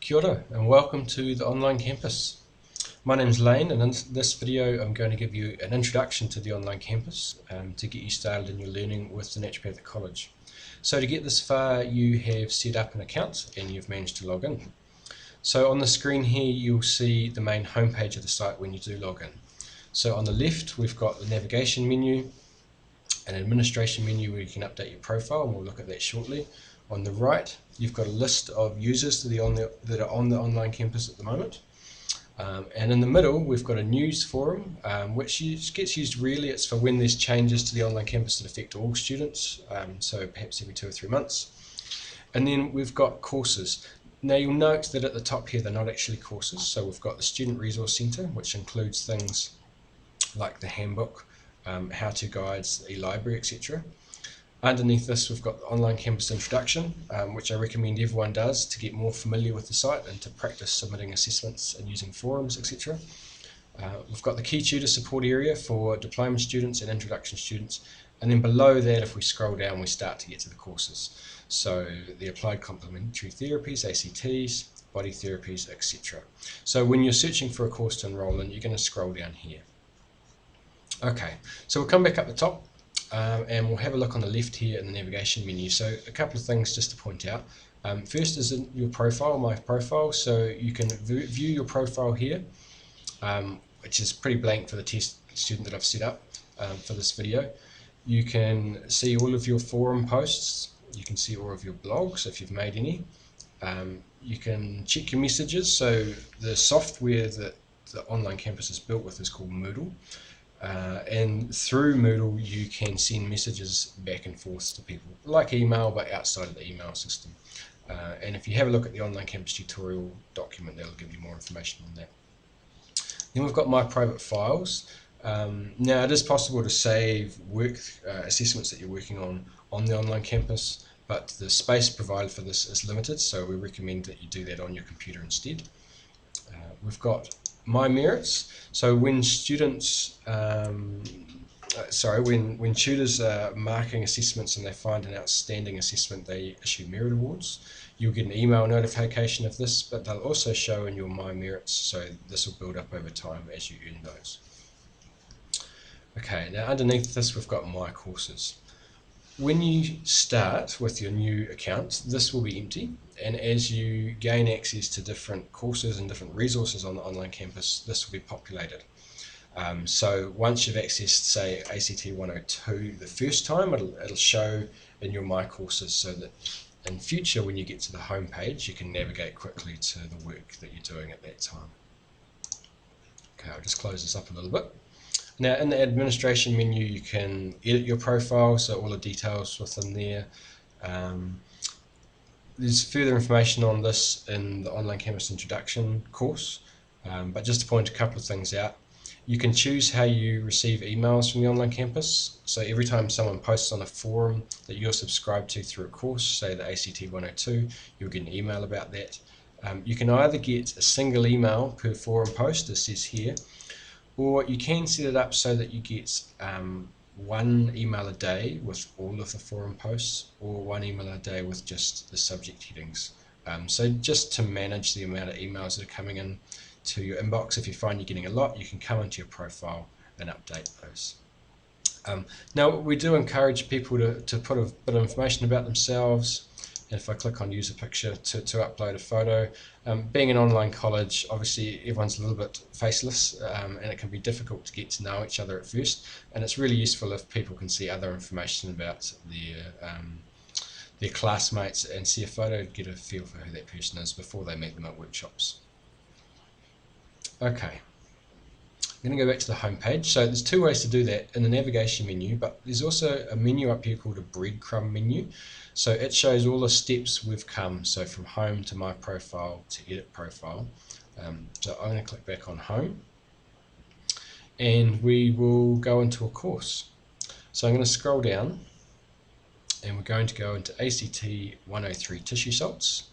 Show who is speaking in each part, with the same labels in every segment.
Speaker 1: Kia ora and welcome to the online campus. My name's Lane, and in this video I'm going to give you an introduction to the online campus to get you started in your learning with the Naturopathic College. So to get this far, you have set up an account and you've managed to log in. So on the screen here you'll see the main homepage of the site when you do log in. So on the left we've got the navigation menu, an administration menu where you can update your profile, and we'll look at that shortly. On the right, you've got a list of users that are on the online campus at the moment. And in the middle, we've got a news forum, which gets used really, it's for when there's changes to the online campus that affect all students, so perhaps every 2 or 3 months. And then we've got courses. Now you'll note that at the top here, they're not actually courses. So we've got the Student Resource Centre, which includes things like the handbook, how-to guides, e-library, etc. Underneath this we've got the Online Campus Introduction, which I recommend everyone does to get more familiar with the site and to practice submitting assessments and using forums, etc. We've got the Key Tutor Support area for diploma students and introduction students, and then below that, if we scroll down, we start to get to the courses. So the Applied Complementary Therapies, ACTs, Body Therapies, etc. So when you're searching for a course to enroll in, you're going to scroll down here. Okay, so we'll come back up the top and we'll have a look on the left here in the navigation menu. So a couple of things just to point out. First is in your profile, my profile, so you can view your profile here, which is pretty blank for the test student that I've set up for this video. You can see all of your forum posts, you can see all of your blogs if you've made any. You can check your messages, so the software that the online campus is built with is called Moodle. And through Moodle you can send messages back and forth to people, like email but outside of the email system. And if you have a look at the online campus tutorial document, that'll give you more information on that. Then we've got my private files. Now it is possible to save work assessments that you're working on the online campus, but the space provided for this is limited, so we recommend that you do that on your computer instead. We've got My Merits. So when students, when tutors are marking assessments and they find an outstanding assessment, they issue merit awards. You'll get an email notification of this, but they'll also show in your My Merits, so this will build up over time as you earn those. Okay, now underneath this we've got My Courses. When you start with your new account, this will be empty, and as you gain access to different courses and different resources on the online campus, this will be populated. So once you've accessed, say, ACT 102 the first time, it'll show in your My Courses, so that in future when you get to the home page you can navigate quickly to the work that you're doing at that time. Okay, I'll just close this up a little bit. Now in the administration menu you can edit your profile, so all the details within there. There's further information on this in the Online Campus Introduction course, but just to point a couple of things out, you can choose how you receive emails from the online campus. So every time someone posts on a forum that you're subscribed to through a course, say the ACT 102, you'll get an email about that. You can either get a single email per forum post, as says here, or you can set it up so that you get one email a day with all of the forum posts, or one email a day with just the subject headings. So just to manage the amount of emails that are coming in to your inbox, if you find you're getting a lot, you can come into your profile and update those. Now we do encourage people to put a bit of information about themselves. And if I click on use a picture to upload a photo, being an online college, obviously everyone's a little bit faceless, and it can be difficult to get to know each other at first, and it's really useful if people can see other information about their classmates and see a photo to get a feel for who that person is before they meet them at workshops. Okay, I'm going to go back to the home page. So there's two ways to do that in the navigation menu, but there's also a menu up here called a breadcrumb menu. So it shows all the steps we've come, so from home to my profile to edit profile. So I'm going to click back on home and we will go into a course. So I'm going to scroll down and we're going to go into ACT 103 tissue salts.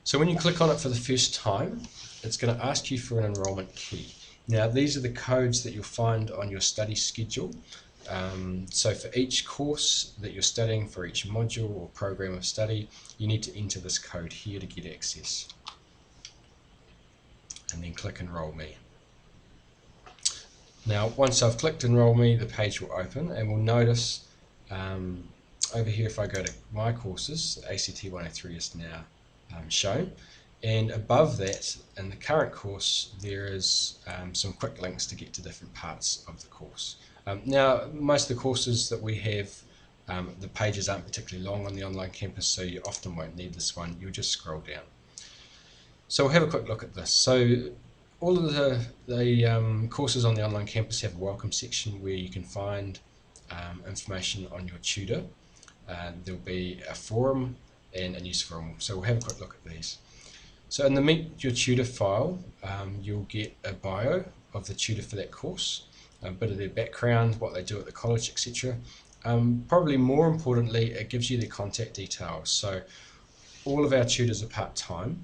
Speaker 1: So when you click on it for the first time, it's going to ask you for an enrollment key. Now these are the codes that you'll find on your study schedule, So for each course that you're studying, for each module or program of study, you need to enter this code here to get access. And then click Enroll Me. Now, once I've clicked Enroll Me, the page will open, and we'll notice over here, if I go to My Courses, ACT 103 is now shown. And above that, in the current course, there is some quick links to get to different parts of the course. Now, most of the courses that we have, the pages aren't particularly long on the online campus, so you often won't need this one. You'll just scroll down. So we'll have a quick look at this. So all of the courses on the online campus have a welcome section where you can find information on your tutor. There'll be a forum and a news forum. So we'll have a quick look at these. So in the Meet Your Tutor file, you'll get a bio of the tutor for that course, a bit of their background, what they do at the college, etc. Probably more importantly, it gives you their contact details. So all of our tutors are part-time,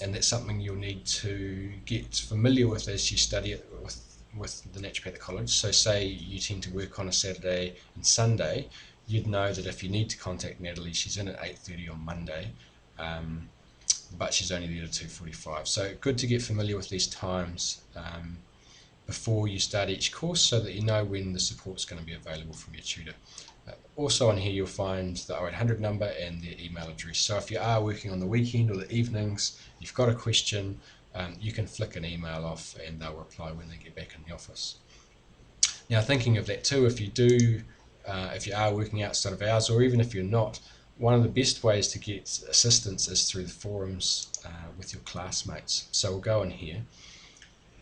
Speaker 1: and that's something you'll need to get familiar with as you study it with the naturopathic college. So say you tend to work on a Saturday and Sunday, you'd know that if you need to contact Natalie, she's in at 8:30 on Monday, but she's only there to 2:45. So good to get familiar with these times before you start each course so that you know when the support's going to be available from your tutor. Also on here you'll find the 0800 number and their email address. So if you are working on the weekend or the evenings, you've got a question, you can flick an email off and they'll reply when they get back in the office. Now, thinking of that too, if you are working outside of hours, or even if you're not, one of the best ways to get assistance is through the forums with your classmates. So we'll go in here.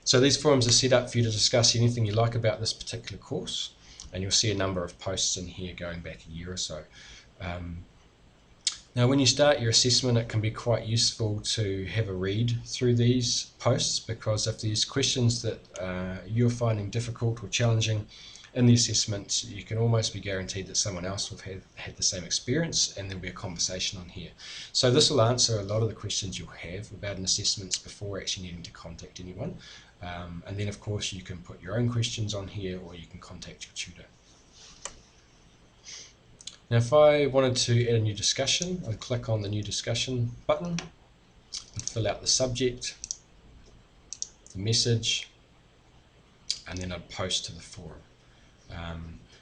Speaker 1: So these forums are set up for you to discuss anything you like about this particular course, and you'll see a number of posts in here going back a year or so. Now, when you start your assessment, it can be quite useful to have a read through these posts, because if there's questions that you're finding difficult or challenging in the assessment, you can almost be guaranteed that someone else will have had the same experience, and there'll be a conversation on here. So this will answer a lot of the questions you'll have about an assessment before actually needing to contact anyone. And then, of course, you can put your own questions on here, or you can contact your tutor. Now, if I wanted to add a new discussion, I'd click on the new discussion button and fill out the subject, the message, and then I'd post to the forum.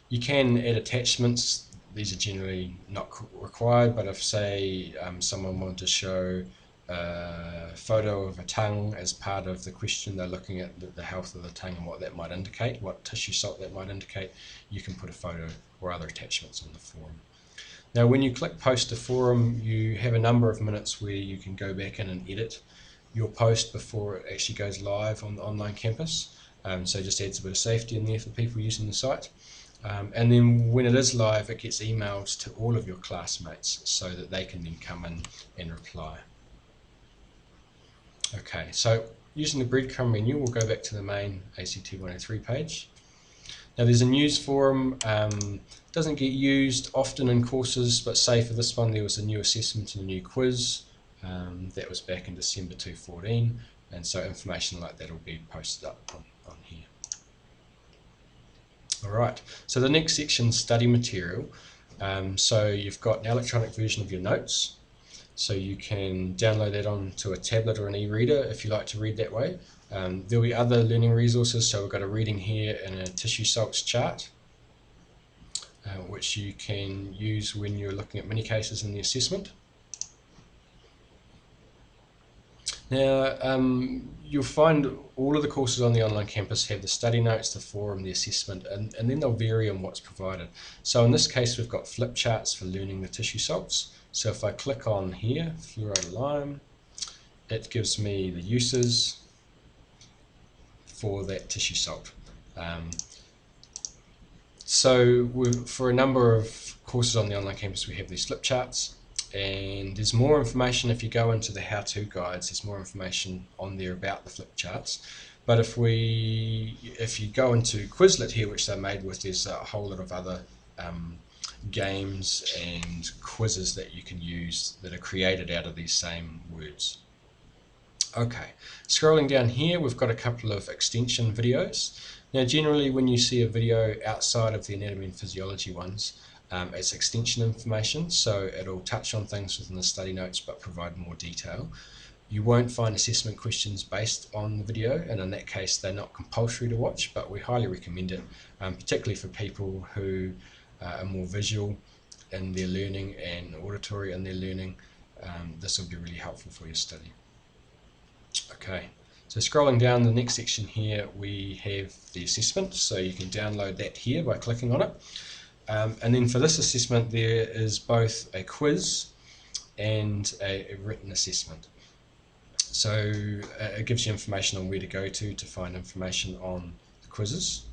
Speaker 1: You can add attachments. These are generally not required, but if, say, someone wanted to show a photo of a tongue as part of the question, they're looking at the health of the tongue and what that might indicate, what tissue salt that might indicate, you can put a photo or other attachments on the forum. Now, when you click post to forum, you have a number of minutes where you can go back in and edit your post before it actually goes live on the online campus. So just adds a bit of safety in there for people using the site. And then when it is live, it gets emailed to all of your classmates so that they can then come in and reply. Okay, so using the breadcrumb menu, we'll go back to the main ACT 103 page. Now, there's a news forum. Doesn't get used often in courses, but say for this one there was a new assessment and a new quiz. That was back in December 2014, and so information like that will be posted up on here. Alright, so the next section is study material. So you've got an electronic version of your notes, so you can download that onto a tablet or an e-reader if you like to read that way. There'll be other learning resources, so we've got a reading here and a tissue salts chart, which you can use when you're looking at many cases in the assessment. Now, you'll find all of the courses on the online campus have the study notes, the forum, the assessment, and then they'll vary on what's provided. So in this case, we've got flip charts for learning the tissue salts. So if I click on here, fluoride of lime, it gives me the uses for that tissue salt. So for a number of courses on the online campus, we have these flip charts. And there's more information if you go into the how-to guides. There's more information on there about the flip charts. But if you go into Quizlet here, which they're made with, there's a whole lot of other games and quizzes that you can use that are created out of these same words. Okay, scrolling down here, we've got a couple of extension videos. Now generally when you see a video outside of the anatomy and physiology ones, it's extension information, so it'll touch on things within the study notes but provide more detail. You won't find assessment questions based on the video, and in that case they're not compulsory to watch, but we highly recommend it, particularly for people who are more visual in their learning and auditory in their learning. This will be really helpful for your study. Okay, so scrolling down the next section here, we have the assessment, so you can download that here by clicking on it. And then for this assessment there is both a quiz and a written assessment. So it gives you information on where to go to find information on the quizzes.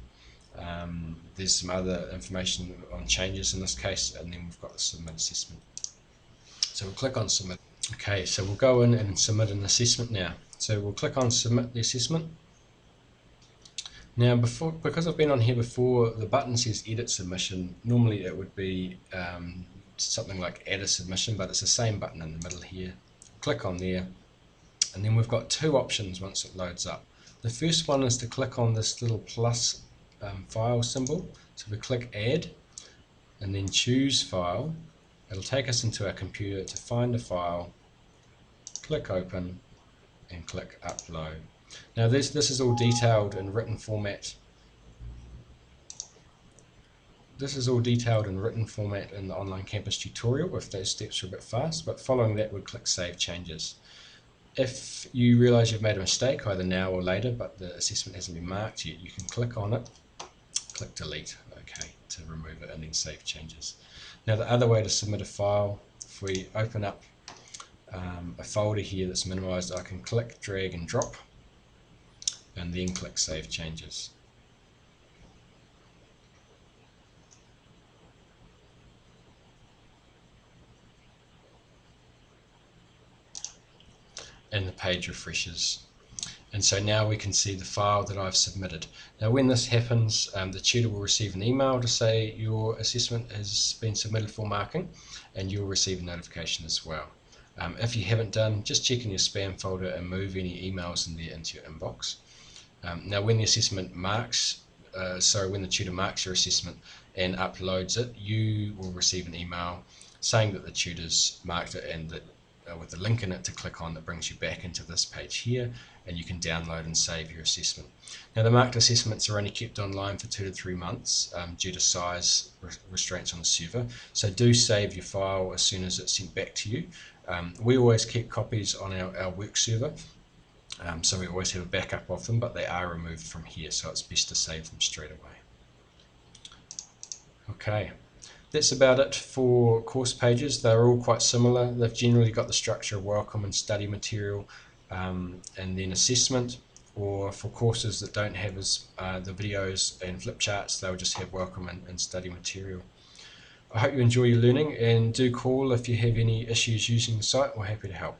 Speaker 1: There's some other information on changes in this case, and then we've got the submit assessment. So we'll click on submit. Okay, so we'll go in and submit an assessment now. So we'll click on submit the assessment. Now because I've been on here before, the button says edit submission. Normally it would be something like add a submission, but it's the same button in the middle here. Click on there, and then we've got two options once it loads up. The first one is to click on this little plus file symbol. So we click add and then choose file. It'll take us into our computer to find a file, click open and click upload. Now this is all detailed in written format. This is all detailed in written format in the online campus tutorial if those steps are a bit fast, but following that we'd click save changes. If you realise you've made a mistake either now or later but the assessment hasn't been marked yet, you can click on it, click delete, okay, to remove it and then save changes. Now the other way to submit a file, if we open up a folder here that's minimised, I can click, drag and drop and then click save changes. And the page refreshes. And so now we can see the file that I've submitted. Now when this happens, the tutor will receive an email to say your assessment has been submitted for marking, and you'll receive a notification as well. If you haven't done, just check in your spam folder and move any emails in there into your inbox. Now when the assessment marks, when the tutor marks your assessment and uploads it, you will receive an email saying that the tutor's marked it and that with the link in it to click on that brings you back into this page here, and you can download and save your assessment. Now the marked assessments are only kept online for 2 to 3 months due to size restraints on the server, so do save your file as soon as it's sent back to you. We always keep copies on our work server, so we always have a backup of them, but they are removed from here, so it's best to save them straight away. Okay. That's about it for course pages. They're all quite similar. They've generally got the structure of welcome and study material, and then assessment, or for courses that don't have the videos and flip charts, they'll just have welcome and study material. I hope you enjoy your learning, and do call if you have any issues using the site. We're happy to help.